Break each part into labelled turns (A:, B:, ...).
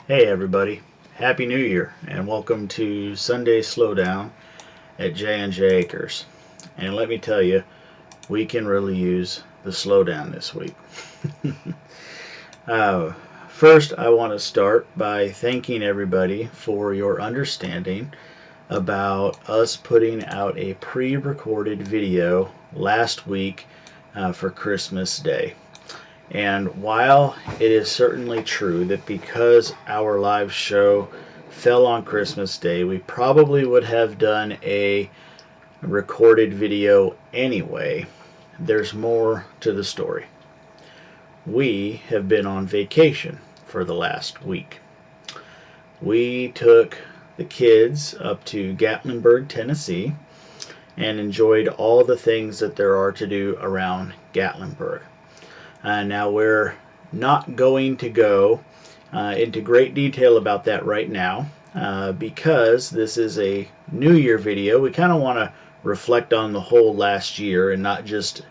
A: Hey everybody, Happy New Year and welcome to Sunday Slowdown at J&J Acres. And let me tell you, we can really use the slowdown this week. uh, First, I want to start by thanking everybody for your understanding about us putting out a pre-recorded video last week for Christmas Day. And while it is certainly true that because our live show fell on Christmas Day, we probably would have done a recorded video anyway, there's more to the story. We have been on vacation for the last week. We took the kids up to Gatlinburg, Tennessee, and enjoyed all the things that there are to do around Gatlinburg. Now we're not going to go into great detail about that right now because this is a New Year video. We kind of want to reflect on the whole last year and not just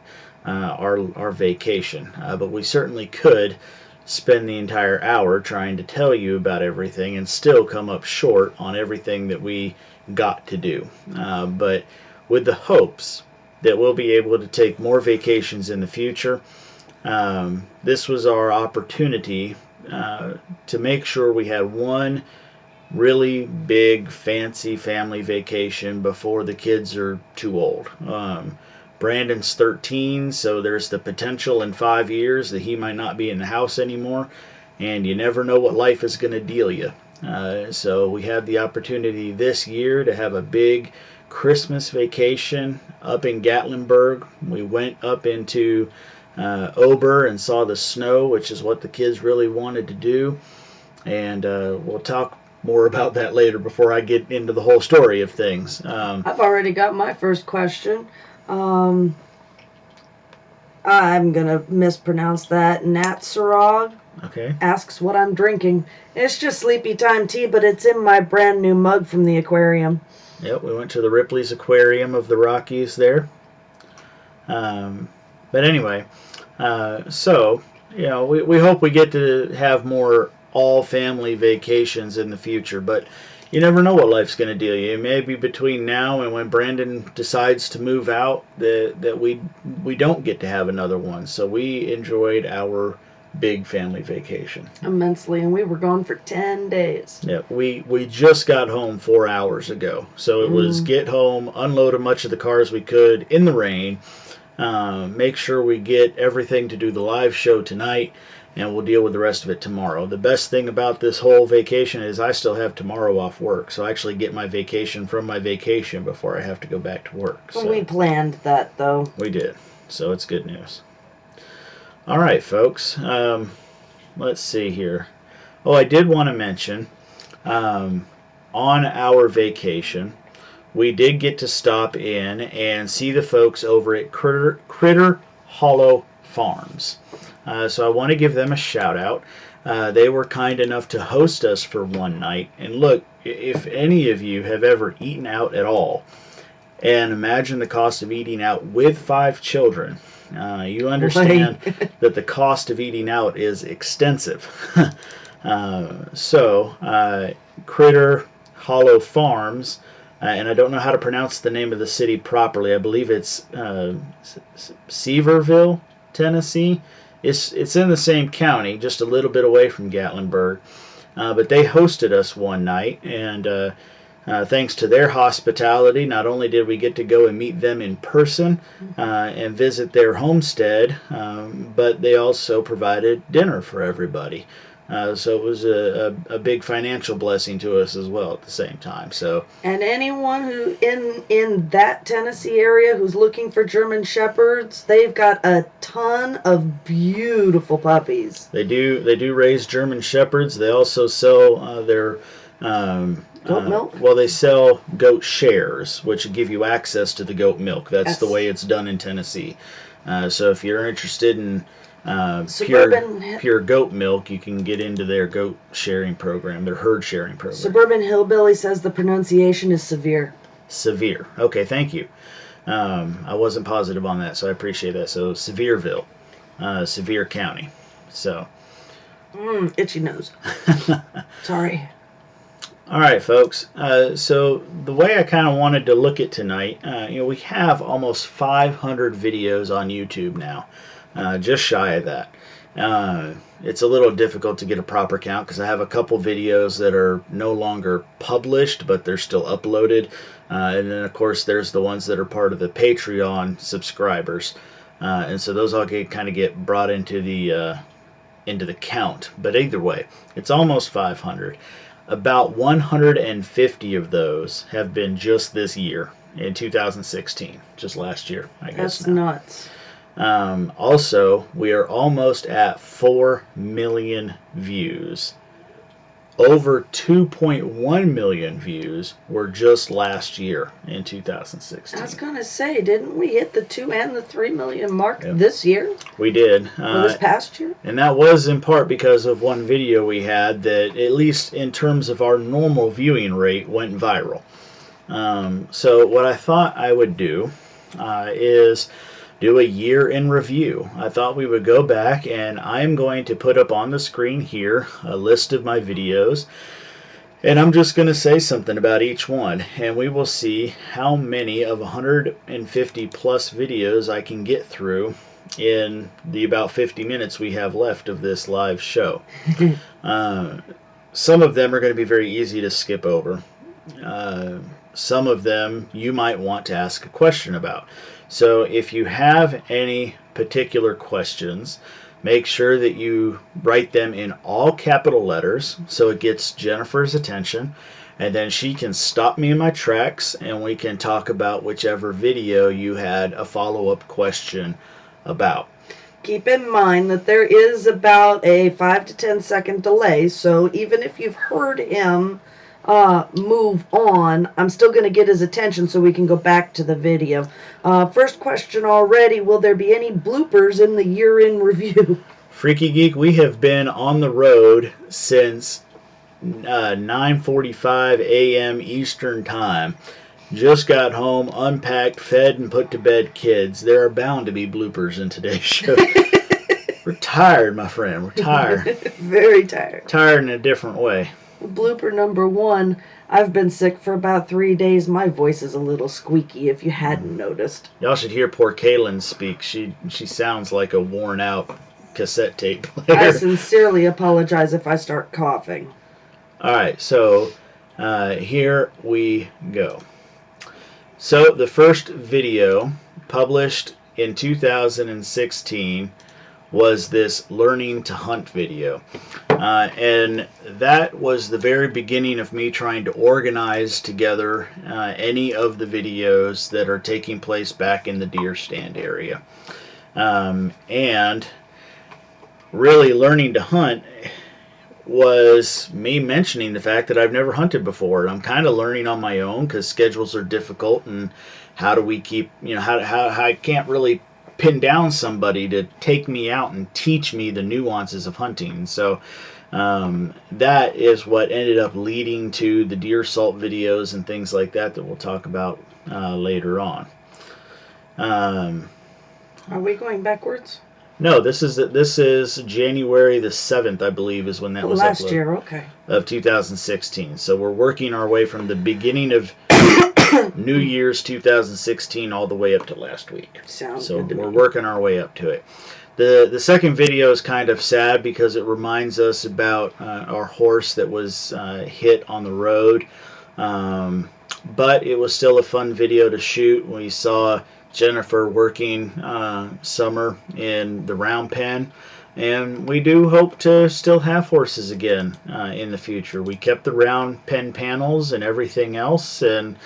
A: our vacation. But we certainly could spend the entire hour trying to tell you about everything and still come up short on everything that we got to do. But with the hopes that we'll be able to take more vacations in the future. This was our opportunity to make sure we had one really big fancy family vacation before the kids are too old. Brandon's 13, so there's the potential in 5 years that he might not be in the house anymore, and you never know what life is going to deal you. So we had the opportunity this year to have a big Christmas vacation up in Gatlinburg. We went up into Ober and saw the snow, which is what the kids really wanted to do, and we'll talk more about that later before I get into the whole story of things.
B: I've already got my first question. I'm gonna mispronounce that. Natsarog asks what I'm drinking. It's just sleepy time tea, but it's in my brand new mug from the aquarium.
A: Yep, we went to the Ripley's Aquarium of the Rockies there. But anyway, so, you know, we hope we get to have more all-family vacations in the future, but you never know what life's going to deal you. Maybe between now and when Brandon decides to move out, that we don't get to have another one. So we enjoyed our big family vacation
B: immensely, and we were gone for 10 days.
A: Yeah, we just got home 4 hours ago, so it was get home, unload as much of the car as we could in the rain. Make sure we get everything to do the live show tonight, and we'll deal with the rest of it tomorrow. The best thing about this whole vacation is I still have tomorrow off work, so I actually get my vacation from my vacation before I have to go back to work. So
B: we planned that, though.
A: We did, so it's good news. All right, folks. Let's see here. Oh, I did want to mention, on our vacation, we did get to stop in and see the folks over at Critter Hollow Farms. So I want to give them a shout out. They were kind enough to host us for one night. And look, if any of you have ever eaten out at all, and imagine the cost of eating out with 5 children, you understand that the cost of eating out is extensive. Critter Hollow Farms, and I don't know how to pronounce the name of the city properly. I believe it's Sevierville, Tennessee. It's in the same county, just a little bit away from Gatlinburg. But they hosted us one night, and thanks to their hospitality, not only did we get to go and meet them in person and visit their homestead, but they also provided dinner for everybody. So it was a big financial blessing to us as well at the same time. So,
B: and anyone who in that Tennessee area who's looking for German Shepherds, they've got a ton of beautiful puppies.
A: They do raise German Shepherds. They also sell their
B: goat milk?
A: Well, they sell goat shares, which give you access to the goat milk. That's the way it's done in Tennessee. So if you're interested in pure goat milk, you can get into their goat sharing program, their herd sharing program.
B: Suburban Hillbilly says the pronunciation is Severe.
A: Severe. Okay, thank you. I wasn't positive on that, so I appreciate that. So Sevierville, Sevier County. So
B: Itchy nose. Sorry.
A: All right, folks. So the way I kind of wanted to look at tonight, we have almost 500 videos on YouTube now, just shy of that. It's a little difficult to get a proper count because I have a couple videos that are no longer published, but they're still uploaded. And then, of course, there's the ones that are part of the Patreon subscribers. And so those all kind of get brought into the count. But either way, it's almost 500. About 150 of those have been just this year, in 2016, just last year, I guess.
B: That's nuts.
A: Also, we are almost at 4 million views. Over 2.1 million views were just last year in 2016.
B: I was going to say, didn't we hit the 2 and the 3 million mark this year?
A: We did.
B: Or this past year?
A: And that was in part because of one video we had that, at least in terms of our normal viewing rate, went viral. So what I thought I would do is do a year in review. I thought we would go back, and I'm going to put up on the screen here a list of my videos, and I'm just going to say something about each one, and we will see how many of 150 plus videos I can get through in the about 50 minutes we have left of this live show. Some of them are going to be very easy to skip over. Some of them you might want to ask a question about. So if you have any particular questions, make sure that you write them in all capital letters so it gets Jennifer's attention, and then she can stop me in my tracks and we can talk about whichever video you had a follow-up question about.
B: Keep in mind that there is about a 5 to 10 second delay, so even if you've heard him move on, I'm still going to get his attention so we can go back to the video. First question already, will there be any bloopers in the year in review?
A: Freaky Geek, we have been on the road since 9:45 a.m. Eastern Time. Just got home, unpacked, fed, and put to bed kids. There are bound to be bloopers in today's show. We're tired, my friend. We're tired.
B: Very tired.
A: Tired in a different way.
B: Blooper number 1. I've been sick for about 3 days. My voice is a little squeaky, if you hadn't noticed.
A: Y'all should hear poor Kaylin speak. She sounds like a worn-out cassette tape player.
B: I sincerely apologize if I start coughing.
A: All right, so here we go. So the first video published in 2016 was this learning to hunt video. And that was the very beginning of me trying to organize together any of the videos that are taking place back in the deer stand area. And really learning to hunt was me mentioning the fact that I've never hunted before. And I'm kind of learning on my own because schedules are difficult, and how do we keep, how I can't really pin down somebody to take me out and teach me the nuances of hunting. So that is what ended up leading to the deer salt videos and things like that we'll talk about later on.
B: Are we going backwards?
A: No, this is January the 7th, I believe, is when that was
B: last
A: uploaded,
B: year. Okay.
A: of 2016. So we're working our way from the beginning of New Year's 2016 all the way up to last week.
B: Sounds
A: so
B: good to
A: we're
B: me.
A: working our way up to it. The second video is kind of sad because it reminds us about our horse that was hit on the road. But it was still a fun video to shoot. We saw Jennifer working summer in the round pen, and we do hope to still have horses again in the future. We kept the round pen panels and everything else, and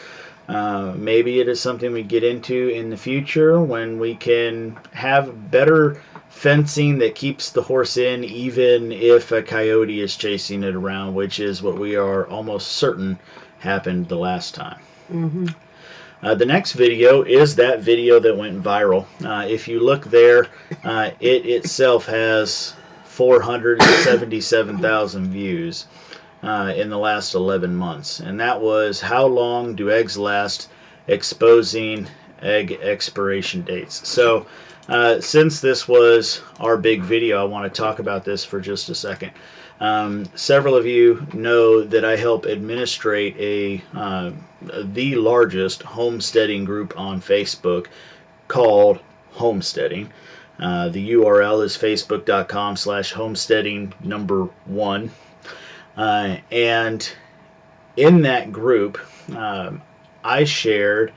A: maybe it is something we get into in the future when we can have better fencing that keeps the horse in even if a coyote is chasing it around, which is what we are almost certain happened the last time.
B: Mm-hmm.
A: The next video is that video that went viral. If you look there, it itself has 477,000 views in the last 11 months. And that was How Long Do Eggs Last? Exposing Egg Expiration Dates. So Since this was our big video, I want to talk about this for just a second. Several of you know that I help administrate the largest homesteading group on Facebook called Homesteading. The URL is facebook.com/homesteading number 1. And in that group, I shared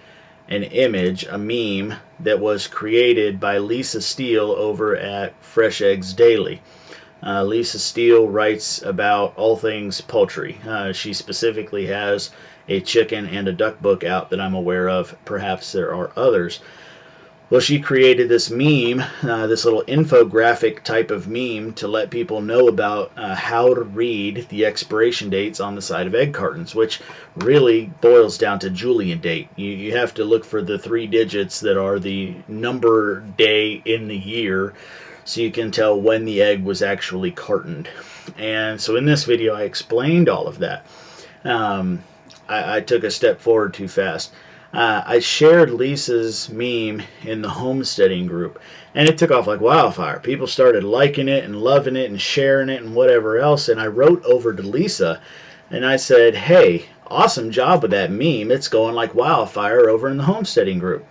A: an image, a meme, that was created by Lisa Steele over at Fresh Eggs Daily. Lisa Steele writes about all things poultry. She specifically has a chicken and a duck book out that I'm aware of. Perhaps there are others. Well, she created this meme, this little infographic type of meme to let people know about how to read the expiration dates on the side of egg cartons, which really boils down to Julian date. You have to look for the 3 digits that are the number day in the year so you can tell when the egg was actually cartoned. And so in this video I explained all of that. I took a step forward too fast. I shared Lisa's meme in the homesteading group, and it took off like wildfire. People started liking it and loving it and sharing it and whatever else, and I wrote over to Lisa and I said, hey, awesome job with that meme. It's going like wildfire over in the homesteading group.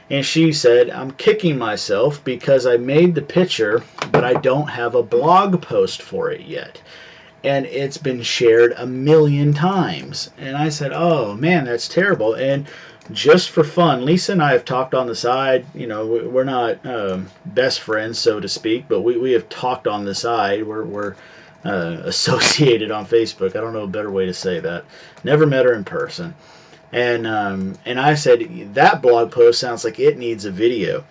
A: And she said, I'm kicking myself because I made the picture, but I don't have a blog post for it yet. And it's been shared 1,000,000 times. And I said, oh man, that's terrible. And just for fun, Lisa and I have talked on the side. You know, we're not best friends, so to speak, but we have talked on the side. We're associated on Facebook. I don't know a better way to say that. Never met her in person. And I said, that blog post sounds like it needs a video.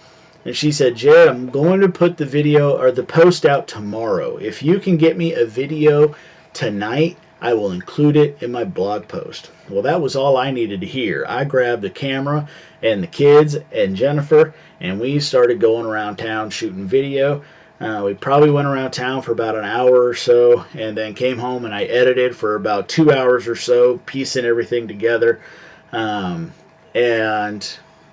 A: And she said, Jared, I'm going to put the video or the post out tomorrow. If you can get me a video tonight, I will include it in my blog post. Well, that was all I needed to hear. I grabbed the camera and the kids and Jennifer, and we started going around town shooting video. We probably went around town for about an hour or so, and then came home and I edited for about 2 hours or so, piecing everything together, and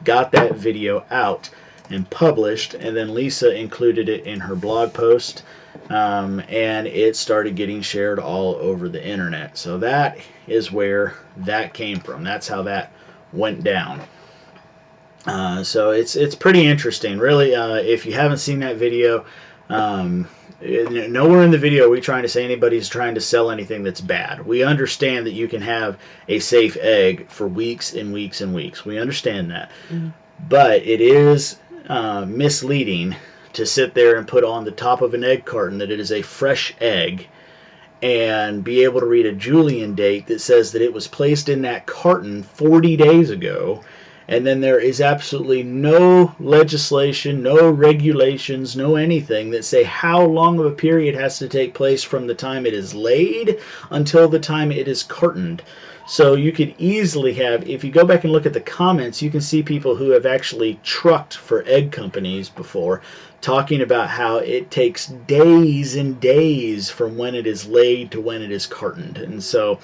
A: got that video out and published. And then Lisa included it in her blog post. And it started getting shared all over the internet. So that is where that came from. That's how that went down. So it's pretty interesting, really. If you haven't seen that video, nowhere in the video are we trying to say anybody's trying to sell anything that's bad. We understand that you can have a safe egg for weeks and weeks and weeks. We understand that. Mm-hmm. But it is misleading to sit there and put on the top of an egg carton that it is a fresh egg and be able to read a Julian date that says that it was placed in that carton 40 days ago, and then there is absolutely no legislation, no regulations, no anything that say how long of a period has to take place from the time it is laid until the time it is cartoned. So you could easily have, if you go back and look at the comments, you can see people who have actually trucked for egg companies before, talking about how it takes days and days from when it is laid to when it is cartoned. And so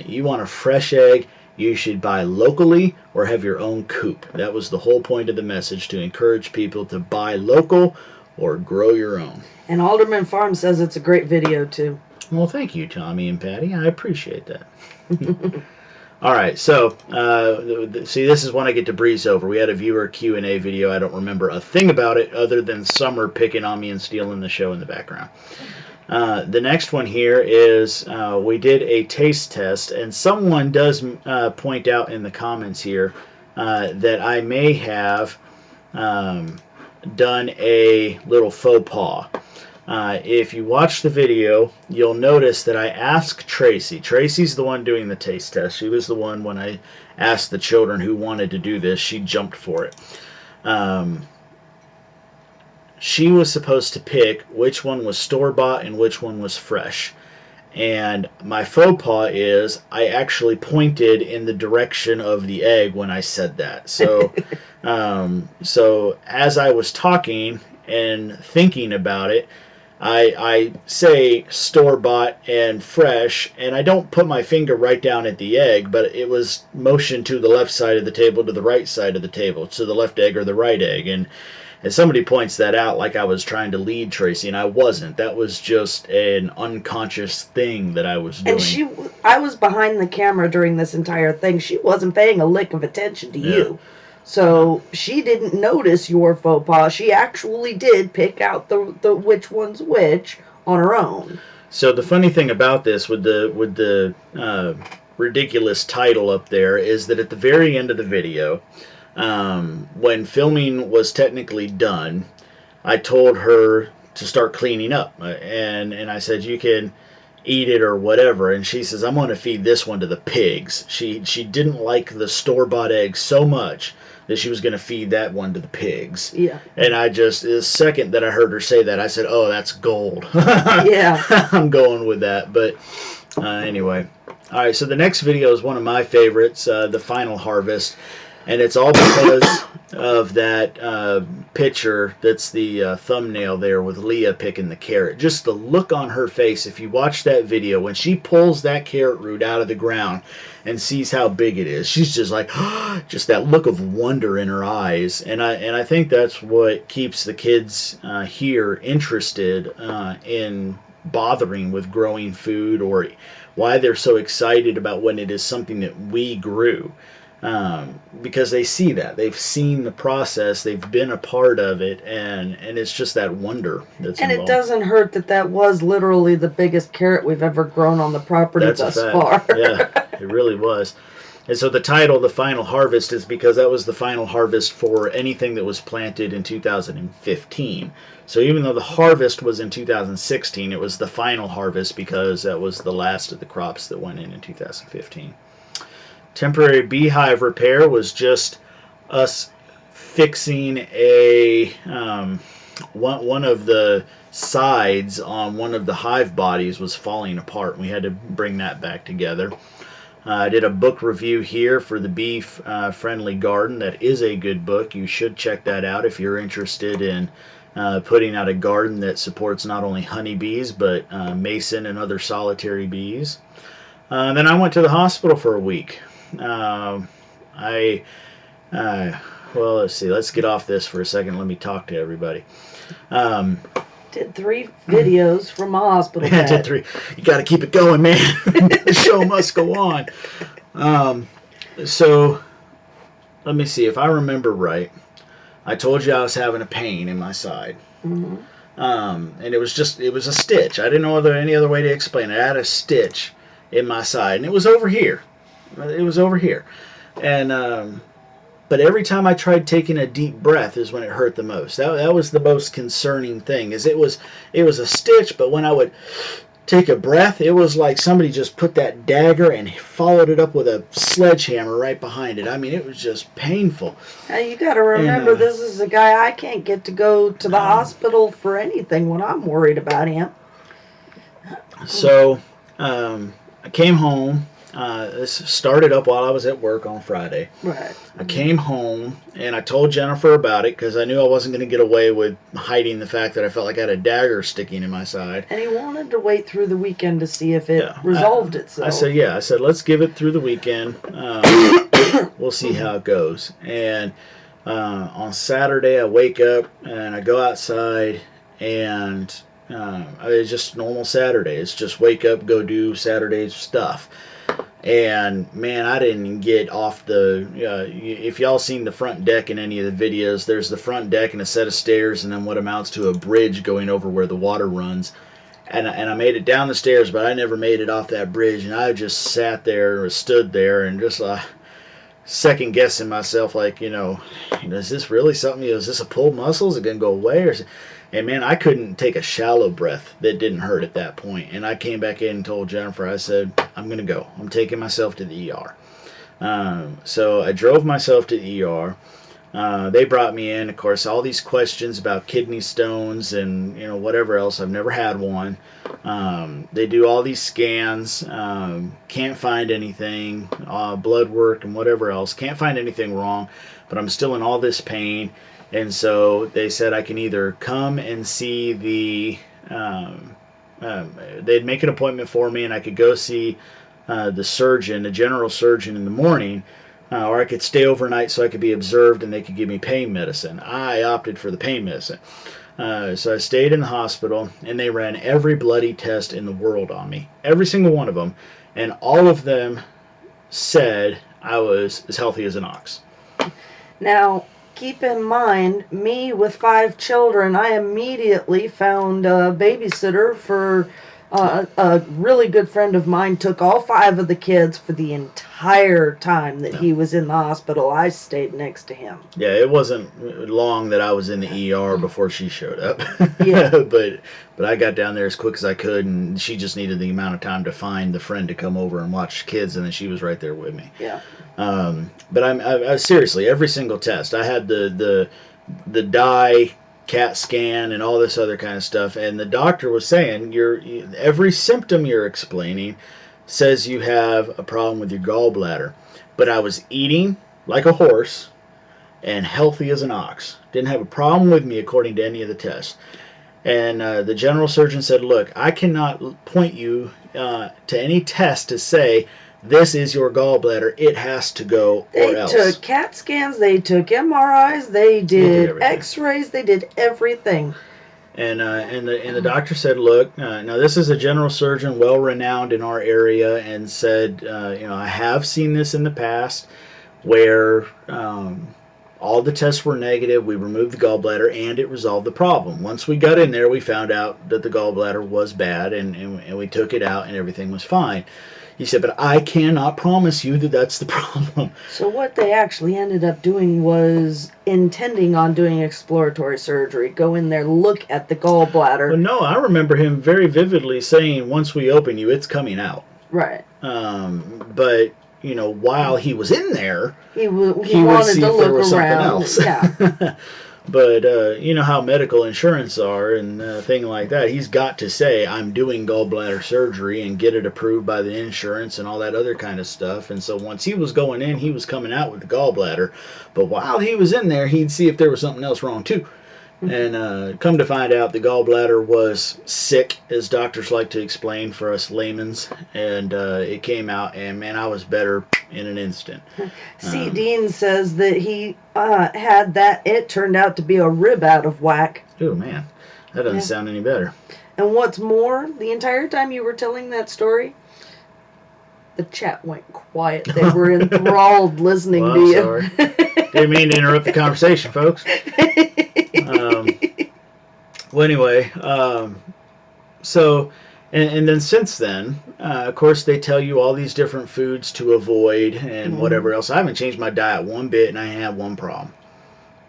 A: you want a fresh egg, you should buy locally or have your own coop. That was the whole point of the message, to encourage people to buy local or grow your own.
B: And Alderman Farm says it's a great video too.
A: Well, thank you, Tommy and Patty. I appreciate that. All right, so see, this is one I get to breeze over. We had a viewer Q&A video. I don't remember a thing about it other than Summer picking on me and stealing the show in the background. The next one here is we did a taste test, and someone does point out in the comments here that I may have done a little faux pas. If you watch the video, you'll notice that I asked Tracy. Tracy's the one doing the taste test. She was the one, when I asked the children who wanted to do this, she jumped for it. She was supposed to pick which one was store-bought and which one was fresh. And my faux pas is I actually pointed in the direction of the egg when I said that. So, so as I was talking and thinking about it, I say store-bought and fresh, and I don't put my finger right down at the egg, but it was motioned to the left side of the table, to the right side of the table, to the left egg or the right egg. And And somebody points that out like I was trying to lead Tracy, and I wasn't. That was just an unconscious thing that I was doing.
B: And I was behind the camera during this entire thing. She wasn't paying a lick of attention to you. So she didn't notice your faux pas. She actually did pick out the which one's which on her own.
A: So the funny thing about this, with the ridiculous title up there, is that at the very end of the video, when filming was technically done, I told her to start cleaning up, and I said, you can eat it or whatever, and she says, I'm going to feed this one to the pigs. She didn't like the store-bought eggs so much that she was going to feed that one to the pigs.
B: Yeah.
A: And I just, the second that I heard her say that, I said, oh, that's gold.
B: Yeah.
A: I'm going with that. But anyway. All right, so the next video is one of my favorites, the final harvest. And it's all because of that picture that's the thumbnail there with Leah picking the carrot. Just the look on her face, if you watch that video, when she pulls that carrot root out of the ground and sees how big it is, she's just like, just that look of wonder in her eyes. And I think that's what keeps the kids here interested in bothering with growing food, or why they're so excited about when it is something that we grew. Because they see that. They've seen the process. They've been a part of it, and it's just that wonder that's
B: and
A: involved.
B: It doesn't hurt that was literally the biggest carrot we've ever grown on the property thus far.
A: Yeah, it really was. And so the title, The Final Harvest, is because that was the final harvest for anything that was planted in 2015. So even though the harvest was in 2016, it was the final harvest because that was the last of the crops that went in 2015. Temporary beehive repair was just us fixing a one of the sides on one of the hive bodies was falling apart. We had to bring that back together. I did a book review here for the Bee Friendly Garden. That is a good book. You should check that out if you're interested in putting out a garden that supports not only honeybees but mason and other solitary bees. Then I went to the hospital for a week. Well, let's see. Let's get off this for a second. Let me talk to everybody.
B: Did 3 videos from a hospital bed.
A: Did 3. You got to keep it going, man. The show must go on. So, let me see. If I remember right, I told you I was having a pain in my side.
B: Mm-hmm.
A: And it was a stitch. I didn't know any other way to explain it. I had a stitch in my side, and it was over here. And but every time I tried taking a deep breath is when it hurt the most. That was the most concerning thing. Is it was a stitch, but when I would take a breath, it was like somebody just put that dagger and followed it up with a sledgehammer right behind it. I mean, it was just painful.
B: Now you got to remember, this is a guy I can't get to go to the hospital for anything when I'm worried about him.
A: So I came home. This started up while I was at work on Friday.
B: Right.
A: I came home and I told Jennifer about it because I knew I wasn't going to get away with hiding the fact that I felt like I had a dagger sticking in my side.
B: And he wanted to wait through the weekend to see if it resolved itself.
A: I said, let's give it through the weekend. We'll see how it goes. And on Saturday, I wake up and I go outside, and it's just normal Saturday. It's just wake up, go do Saturday stuff. And man, I didn't get off the if y'all seen the front deck in any of the videos, there's the front deck and a set of stairs and then what amounts to a bridge going over where the water runs, and I made it down the stairs, but I never made it off that bridge, and I just sat there or stood there and just second guessing myself, like, is this really something? Is this a pulled muscle? Is it gonna go away? And man, I couldn't take a shallow breath that didn't hurt at that point. And I came back in and told Jennifer, I said, I'm going to go. I'm taking myself to the ER. So I drove myself to the ER. They brought me in, of course, all these questions about kidney stones and, whatever else. I've never had one. They do all these scans. Can't find anything. Blood work and whatever else. Can't find anything wrong. But I'm still in all this pain. And so they said I can either come and see they'd make an appointment for me, and I could go see the surgeon, the general surgeon, in the morning, or I could stay overnight so I could be observed and they could give me pain medicine. I opted for the pain medicine. So I stayed in the hospital, and they ran every bloody test in the world on me, every single one of them, and all of them said I was as healthy as an ox.
B: Now, keep in mind, me with 5 children, I immediately found a babysitter for a really good friend of mine. Took all 5 of the kids for the entire time that he was in the hospital. I stayed next to him.
A: Yeah, it wasn't long that I was in the ER before she showed up.
B: Yeah.
A: But I got down there as quick as I could, and she just needed the amount of time to find the friend to come over and watch kids, and then she was right there with me.
B: Yeah.
A: But I seriously, every single test. I had the dye, CAT scan, and all this other kind of stuff, and the doctor was saying every symptom you're explaining says you have a problem with your gallbladder. But I was eating like a horse and healthy as an ox. Didn't have a problem with me according to any of the tests. And the general surgeon said, look, I cannot point you to any test to say this is your gallbladder. It has to go or else.
B: They took CAT scans, they took MRIs, they did X-rays, they did everything.
A: And the doctor said, look, now this is a general surgeon, well renowned in our area, and said, I have seen this in the past where all the tests were negative. We removed the gallbladder, and it resolved the problem. Once we got in there, we found out that the gallbladder was bad, and we took it out, and everything was fine. He said, but I cannot promise you that that's the problem.
B: So what they actually ended up doing was intending on doing exploratory surgery. Go in there, look at the gallbladder.
A: Well, no, I remember him very vividly saying, once we open you, it's coming out.
B: Right.
A: But, while he was in there,
B: he wanted to look around. Yeah.
A: But you know how medical insurance are and thing like that. He's got to say, I'm doing gallbladder surgery and get it approved by the insurance and all that other kind of stuff. And so once he was going in, he was coming out with the gallbladder. But while he was in there, he'd see if there was something else wrong too. And come to find out, the gallbladder was sick, as doctors like to explain for us laymen's, and it came out, and man, I was better in an instant.
B: See, Dean says that he had that. It turned out to be a rib out of whack.
A: Oh man, that doesn't sound any better.
B: And what's more, the entire time you were telling that story, the chat went quiet. They were enthralled listening to you.
A: Sorry. Didn't mean to interrupt the conversation, folks. Well, anyway, so, and then since then, of course, they tell you all these different foods to avoid and whatever else. I haven't changed my diet one bit, and I have one problem.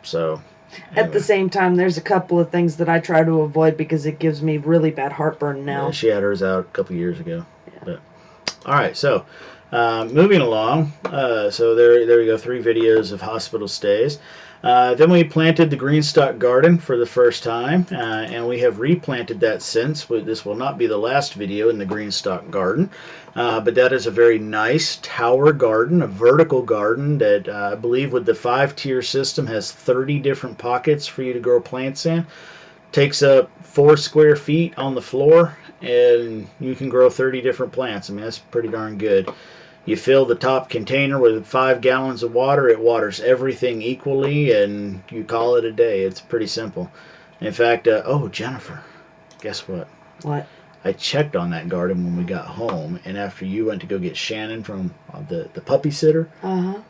A: So, anyway.
B: At the same time, there's a couple of things that I try to avoid because it gives me really bad heartburn now.
A: Yeah, she had hers out a couple years ago. Yeah. But, all right, so moving along. So there we go, 3 videos of hospital stays. Then we planted the green stock garden for the first time, and we have replanted that since. This will not be the last video in the green stock garden, but that is a very nice tower garden, a vertical garden that I believe with the 5-tier system has 30 different pockets for you to grow plants in. Takes up 4 square feet on the floor, and you can grow 30 different plants. I mean, that's pretty darn good. You fill the top container with 5 gallons of water. It waters everything equally, and you call it a day. It's pretty simple. In fact, oh, Jennifer, guess what?
B: What?
A: I checked on that garden when we got home, and after you went to go get Shannon from the puppy sitter,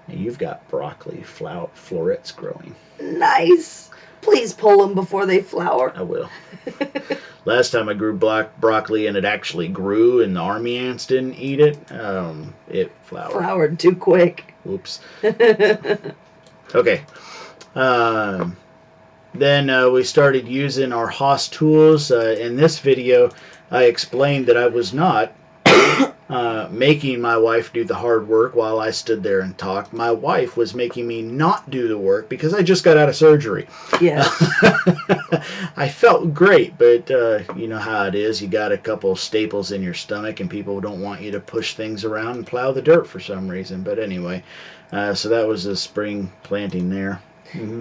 A: you've got broccoli florets growing.
B: Nice. Please pull them before they flower.
A: I will. Last time I grew broccoli and it actually grew and the army ants didn't eat it, it flowered.
B: Flowered too quick.
A: Oops. Okay. Then we started using our Haas tools. In this video, I explained that I was not making my wife do the hard work while I stood there and talked. My wife was making me not do the work because I just got out of surgery.
B: Yeah.
A: I felt great, but you know how it is. You got a couple staples in your stomach and people don't want you to push things around and plow the dirt for some reason. But anyway, so that was a spring planting there.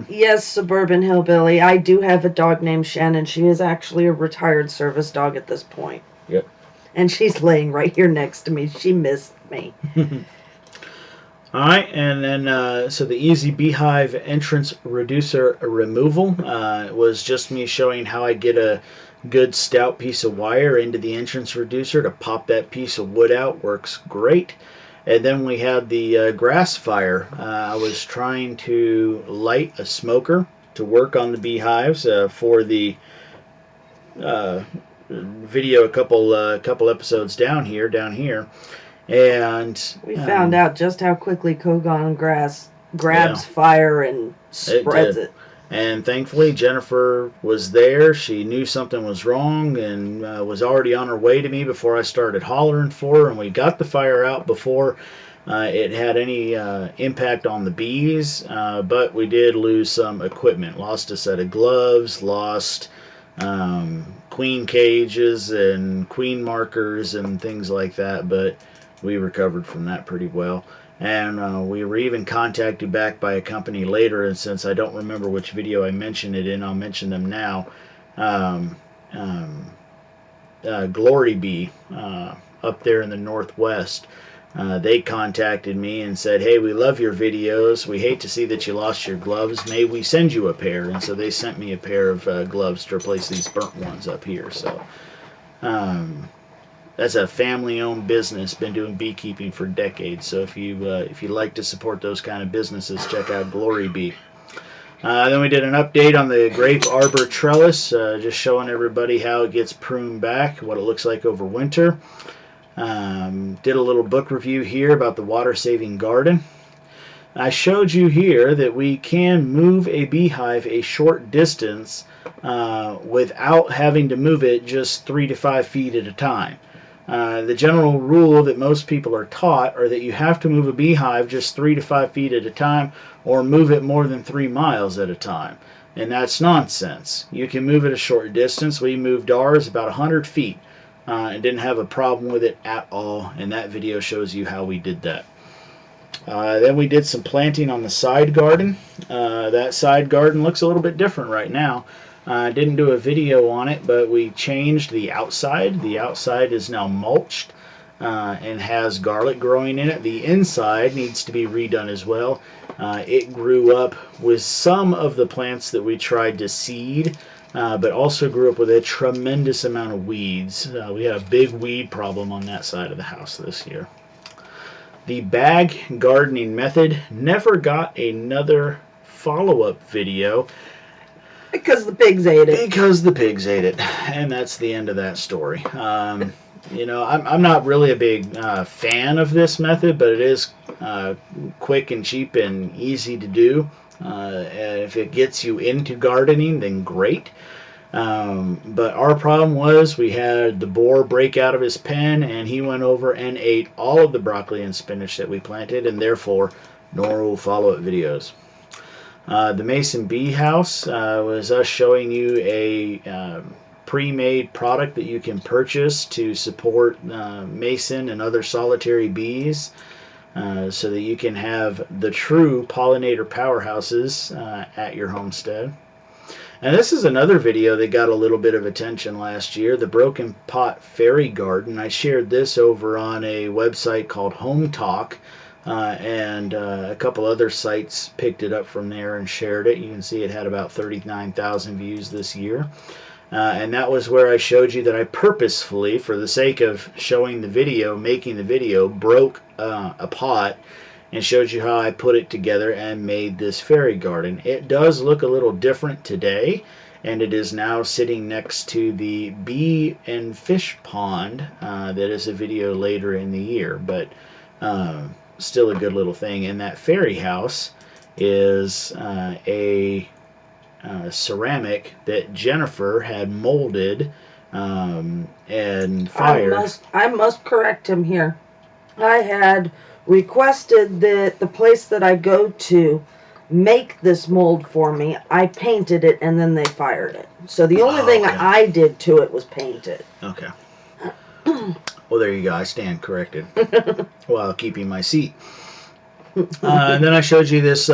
B: Yes, Suburban Hillbilly. I do have a dog named Shannon. She is actually a retired service dog at this point.
A: Yep.
B: And she's laying right here next to me. She missed me.
A: All right, and then so the easy beehive entrance reducer removal was just me showing how I get a good stout piece of wire into the entrance reducer to pop that piece of wood out. Works great. And then we had the grass fire. I was trying to light a smoker to work on the beehives for the uh, video a couple episodes down here, and
B: We found out just how quickly Kogon grass grabs
A: yeah,
B: fire and spreads it.
A: And thankfully, Jennifer was there. She knew something was wrong and was already on her way to me before I started hollering for her. And we got the fire out before it had any impact on the bees. But we did lose some equipment. Lost a set of gloves, lost queen cages and queen markers and things like that. But we recovered from that pretty well. And we were even contacted back by a company later, and since I don't remember which video I mentioned it in, I'll mention them now. Um, um, Glory Bee up there in the Northwest. They contacted me and said, hey, we love your videos. We hate to see that you lost your gloves. May we send you a pair? And so they sent me a pair of gloves to replace these burnt ones up here. So that's a family-owned business. Been doing beekeeping for decades. So if you like to support those kind of businesses, check out Glory Bee. Then we did an update on the grape arbor trellis, just showing everybody how it gets pruned back, what it looks like over winter. Did a little book review here about the water-saving garden. I showed you here that we can move a beehive a short distance without having to move it just 3 to 5 feet at a time. The general rule that most people are taught are that you have to move a beehive just 3 to 5 feet at a time or move it more than 3 miles at a time. And that's nonsense. You can move it a short distance. We moved ours about 100 feet and didn't have a problem with it at all. And that video shows you how we did that. Then we did some planting on the side garden. That side garden looks a little bit different right now. Didn't do a video on it, but we changed the outside. The outside is now mulched and has garlic growing in it. The inside needs to be redone as well. It grew up with some of the plants that we tried to seed, but also grew up with a tremendous amount of weeds. We had a big weed problem on that side of the house this year. The bag gardening method never got another follow-up video.
B: Because the pigs ate it.
A: Because the pigs ate it. And that's the end of that story. You know, I'm not really a big fan of this method, but it is quick and cheap and easy to do. And if it gets you into gardening, then great. But our problem was we had the boar break out of his pen, and he went over and ate all of the broccoli and spinach that we planted, and therefore no follow-up videos. The Mason Bee House was us showing you a pre-made product that you can purchase to support Mason and other solitary bees so that you can have the true pollinator powerhouses at your homestead. And this is another video that got a little bit of attention last year, the Broken Pot Fairy Garden. I shared this over on a website called Home Talk, and a couple other sites picked it up from there and shared it. You can see it had about 39,000 views this year. And that was where I showed you that I purposefully, for the sake of showing the video, making the video, broke a pot and showed you how I put it together and made this fairy garden. It does look a little different today, and it is now sitting next to the bee and fish pond. That is a video later in the year, but still a good little thing. And that fairy house is a ceramic that Jennifer had molded and fired.
B: I must correct him here. I had requested that the place that I go to make this mold for me. I painted it, and then they fired it. So the only thing I did to it was paint it.
A: Okay. Well, there you go. I stand corrected while keeping my seat. And then I showed you this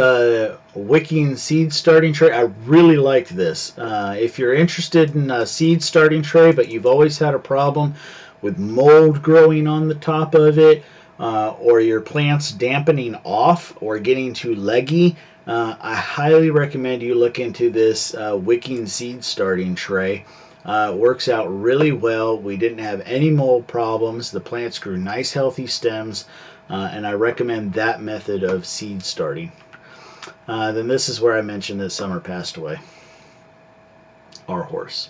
A: wicking seed starting tray. I really liked this. If you're interested in a seed starting tray, but you've always had a problem with mold growing on the top of it, or your plants dampening off or getting too leggy, I highly recommend you look into this wicking seed starting tray. It works out really well. We didn't have any mold problems. The plants grew nice healthy stems, and I recommend that method of seed starting. Then this is where I mentioned that Summer passed away, our horse.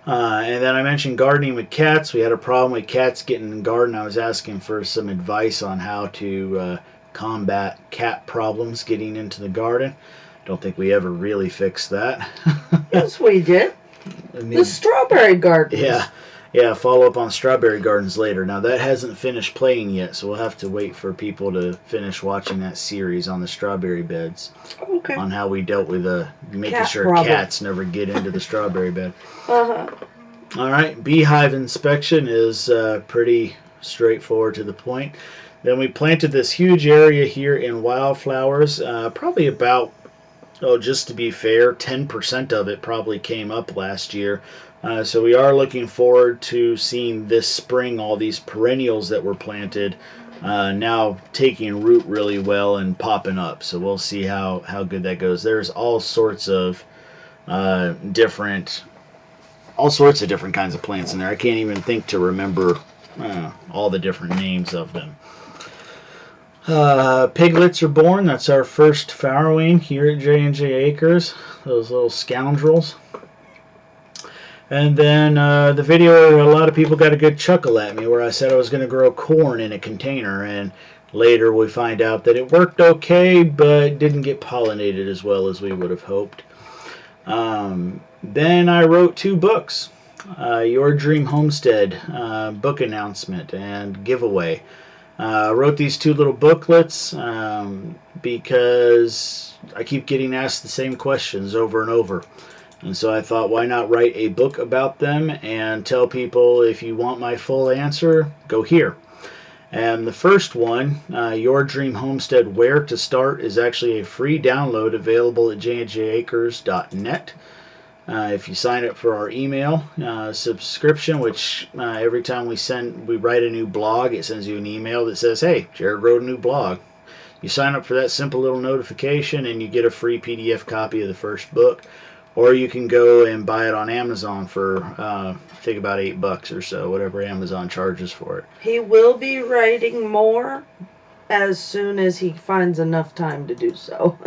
A: And then I mentioned gardening with cats. We had a problem with cats getting in the garden. I was asking for some advice on how to combat cat problems getting into the garden. Don't think we ever really fixed that.
B: Yes, we did.
A: I mean,
B: the strawberry gardens.
A: Yeah, follow up on strawberry gardens later. Now that hasn't finished playing yet, so we'll have to wait for people to finish watching that series on the strawberry beds.
B: Okay.
A: On how we dealt with making
B: Cat
A: sure
B: problem.
A: cats never get into the strawberry bed.
B: Uh-huh.
A: All right, beehive inspection is pretty straightforward to the point. Then we planted this huge area here in wildflowers, probably about, just to be fair, 10% of it probably came up last year. So we are looking forward to seeing this spring all these perennials that were planted now taking root really well and popping up. So we'll see how good that goes. There's all sorts of different kinds of plants in there. I can't even think to remember all the different names of them. Piglets are born. That's our first farrowing here at J&J Acres. Those little scoundrels. And then the video, a lot of people got a good chuckle at me where I said I was going to grow corn in a container, and later we find out that it worked okay, but didn't get pollinated as well as we would have hoped. Then I wrote 2 books. Your Dream Homestead book announcement and giveaway. I wrote these 2 little booklets because I keep getting asked the same questions over and over. And so I thought, why not write a book about them and tell people, if you want my full answer, go here. And the first one, Your Dream Homestead Where to Start, is actually a free download available at jnjacres.net. If you sign up for our email subscription, which every time we write a new blog, it sends you an email that says, hey, Jared wrote a new blog. You sign up for that simple little notification and you get a free PDF copy of the first book. Or you can go and buy it on Amazon for, I think, about $8 or so, whatever Amazon charges for it.
B: He will be writing more as soon as he finds enough time to do so.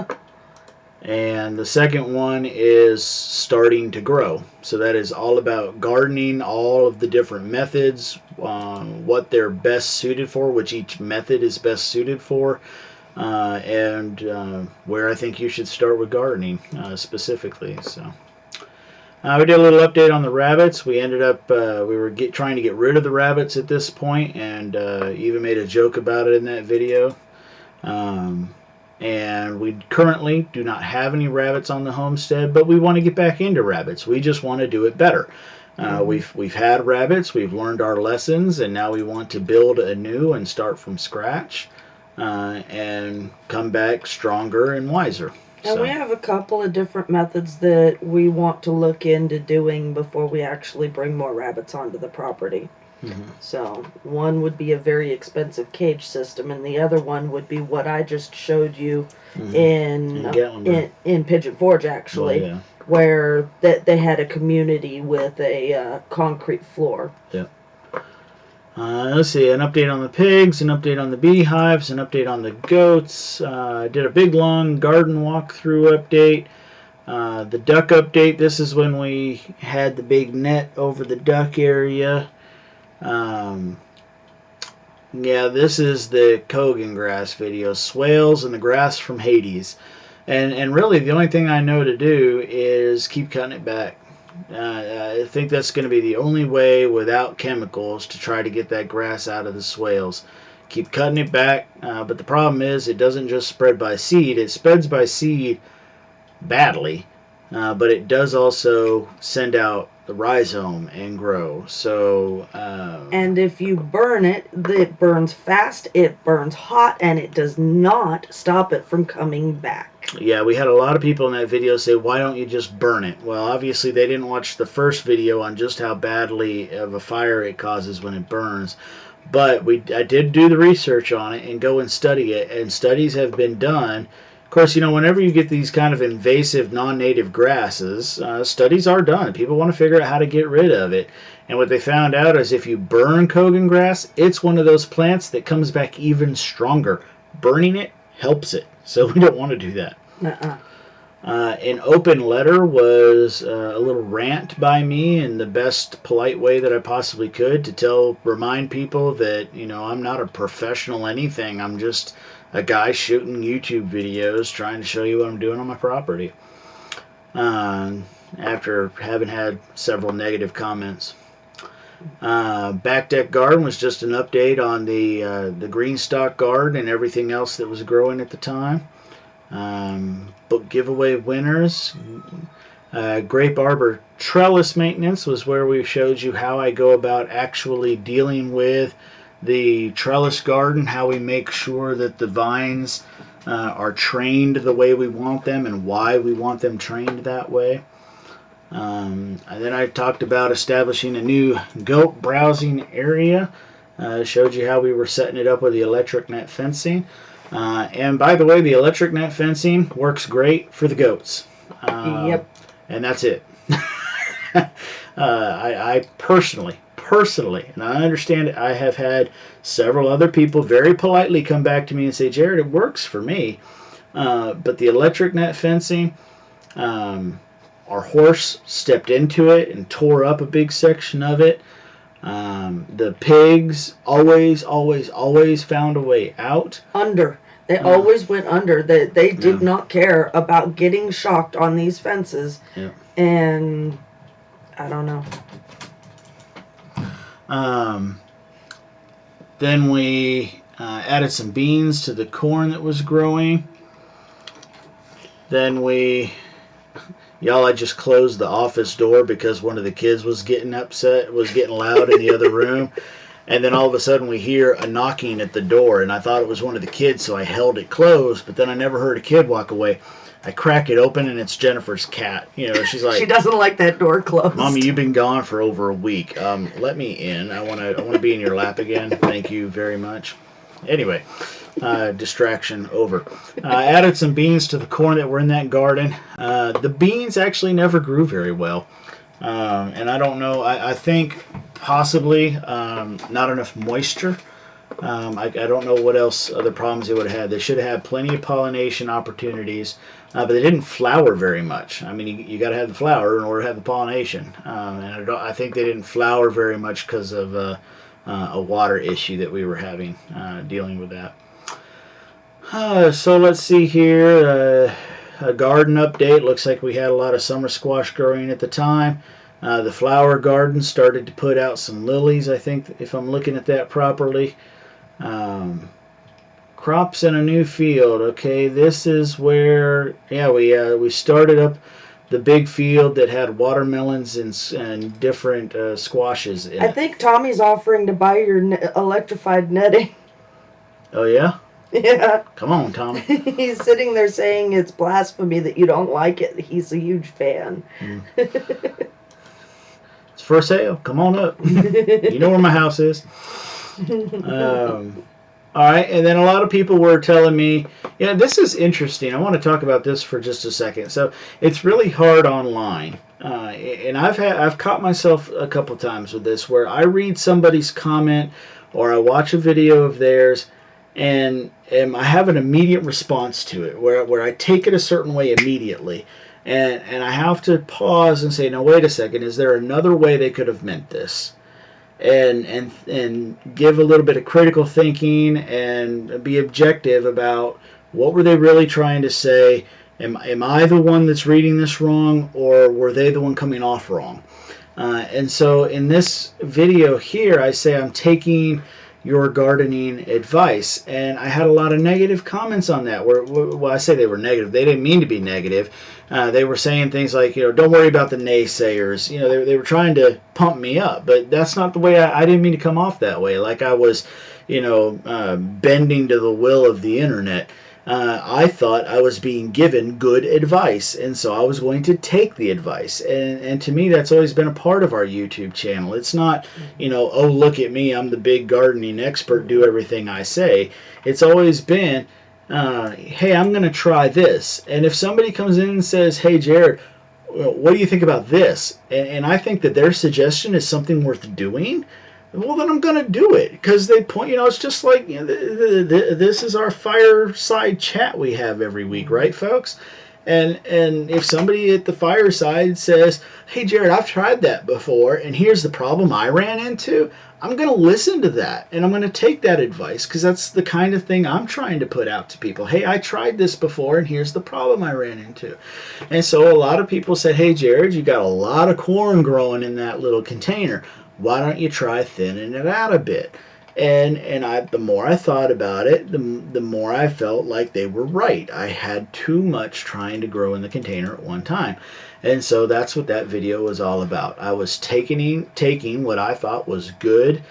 A: And the second one is Starting to Grow. So that is all about gardening, all of the different methods, what they're best suited for, which each method is best suited for. And where I think you should start with gardening specifically. So we did a little update on the rabbits. We ended up we were trying to get rid of the rabbits at this point, and even made a joke about it in that video. And we currently do not have any rabbits on the homestead, but we want to get back into rabbits. We just want to do it better. We've had rabbits, we've learned our lessons, and now we want to build anew and start from scratch. And come back stronger and wiser.
B: And we have a couple of different methods that we want to look into doing before we actually bring more rabbits onto the property.
A: Mm-hmm.
B: So one would be a very expensive cage system, and the other one would be what I just showed you in Pigeon Forge, actually, where they had a community with a concrete floor.
A: Yeah. Let's see, an update on the pigs, an update on the beehives, an update on the goats. I did a big long garden walkthrough update. The duck update, this is when we had the big net over the duck area. Yeah, this is the Kogan grass video, swales and the grass from Hades. And really the only thing I know to do is keep cutting it back. I think that's going to be the only way without chemicals to try to get that grass out of the swales. Keep cutting it back, but the problem is it doesn't just spread by seed. It spreads by seed badly, but it does also send out the rhizome and grow. So
B: and if you burn it, it burns fast, it burns hot, and it does not stop it from coming back.
A: Yeah, we had a lot of people in that video say, why don't you just burn it? Well, obviously they didn't watch the first video on just how badly of a fire it causes when it burns. But I did do the research on it and go and study it, and studies have been done. Of course, you know, whenever you get these kind of invasive non-native grasses, studies are done. People want to figure out how to get rid of it. And what they found out is if you burn Kogan grass, it's one of those plants that comes back even stronger. Burning it helps it. So we don't want to do that. An open letter was a little rant by me in the best polite way that I possibly could to remind people that, you know, I'm not a professional anything. I'm just a guy shooting YouTube videos trying to show you what I'm doing on my property. After having had several negative comments. Back deck garden was just an update on the green stock garden and everything else that was growing at the time. Book giveaway winners. Grape arbor trellis maintenance was where we showed you how I go about actually dealing with the trellis garden, how we make sure that the vines are trained the way we want them and why we want them trained that way. And then I talked about establishing a new goat browsing area. Showed you how we were setting it up with the electric net fencing. And by the way, the electric net fencing works great for the goats.
B: Yep.
A: And that's it. I personally, and I understand it, I have had several other people very politely come back to me and say, Jared, it works for me. But the electric net fencing, our horse stepped into it and tore up a big section of it. The pigs always found a way out.
B: Under. They always went under. They did not care about getting shocked on these fences.
A: Yeah.
B: And I don't know.
A: Then we added some beans to the corn that was growing. Then I just closed the office door because one of the kids was getting upset, was getting loud in the other room. And then all of a sudden we hear a knocking at the door, and I thought it was one of the kids, so I held it closed, but then I never heard a kid walk away. I crack it open, and it's Jennifer's cat. You know, she's like,
B: she doesn't like that door closed.
A: Mommy, you've been gone for over a week. Let me in. I want to be in your lap again. Thank you very much. Anyway, distraction over. I added some beans to the corn that were in that garden. The beans actually never grew very well. And I don't know. I think possibly not enough moisture. I don't know what else other problems they would have had. They should have had plenty of pollination opportunities, but they didn't flower very much. I mean, you got to have the flower in order to have the pollination. And I think they didn't flower very much because of a water issue that we were having dealing with that. So let's see here. A garden update. Looks like we had a lot of summer squash growing at the time. The flower garden started to put out some lilies, I think, if I'm looking at that properly. Crops in a new field. Okay, this is where, we started up the big field that had watermelons and different squashes in it.
B: I think Tommy's offering to buy your electrified netting.
A: Oh, yeah?
B: Yeah.
A: Come on, Tommy.
B: He's sitting there saying it's blasphemy that you don't like it. He's a huge fan.
A: It's for sale. Come on up. You know where my house is. All right, and then a lot of people were telling me, yeah, this is interesting. I want to talk about this for just a second. So it's really hard online, and I've caught myself a couple times with this, where I read somebody's comment or I watch a video of theirs, and I have an immediate response to it, where I take it a certain way immediately, and I have to pause and say, now wait a second, is there another way they could have meant this? And give a little bit of critical thinking and be objective about what were they really trying to say. Am I the one that's reading this wrong, or were they the one coming off wrong? And so in this video here, I say I'm taking your gardening advice. And I had a lot of negative comments on that. Well, I say they were negative. They didn't mean to be negative. They were saying things like, don't worry about the naysayers. They were trying to pump me up, but that's not the way. I didn't mean to come off that way, like I was, bending to the will of the internet. I thought I was being given good advice, and so I was going to take the advice. And to me, that's always been a part of our YouTube channel. It's not, oh, look at me, I'm the big gardening expert, do everything I say. It's always been, hey, I'm going to try this. And if somebody comes in and says, hey, Jared, what do you think about this? And I think that their suggestion is something worth doing, well, then I'm going to do it, because they point, it's just like, this is our fireside chat we have every week, right, folks? And if somebody at the fireside says, hey, Jared, I've tried that before, and here's the problem I ran into, I'm going to listen to that, and I'm going to take that advice, because that's the kind of thing I'm trying to put out to people. Hey, I tried this before, and here's the problem I ran into. And so a lot of people said, hey, Jared, you got a lot of corn growing in that little container. Why don't you try thinning it out a bit? And the more I thought about it, the more I felt like they were right. I had too much trying to grow in the container at one time. And so that's what that video was all about. I was taking what I thought was good,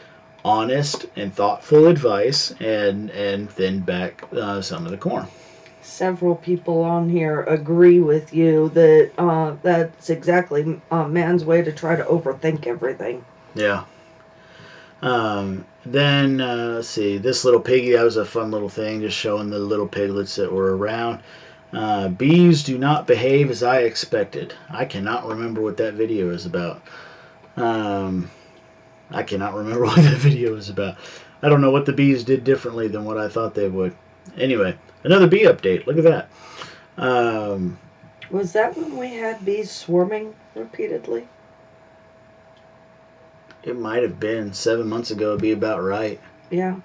A: honest, and thoughtful advice and thinned back some of the corn.
B: Several people on here agree with you that that's exactly man's way to try to overthink everything.
A: Yeah. Then, let's see, this little piggy, that was a fun little thing, just showing the little piglets that were around. Bees do not behave as I expected. I cannot remember what that video is about. I cannot remember what that video is about. I don't know what the bees did differently than what I thought they would. Anyway, another bee update. Look at that.
B: Was that when we had bees swarming repeatedly?
A: It might have been 7 months ago. It'd be about right.
B: Yeah.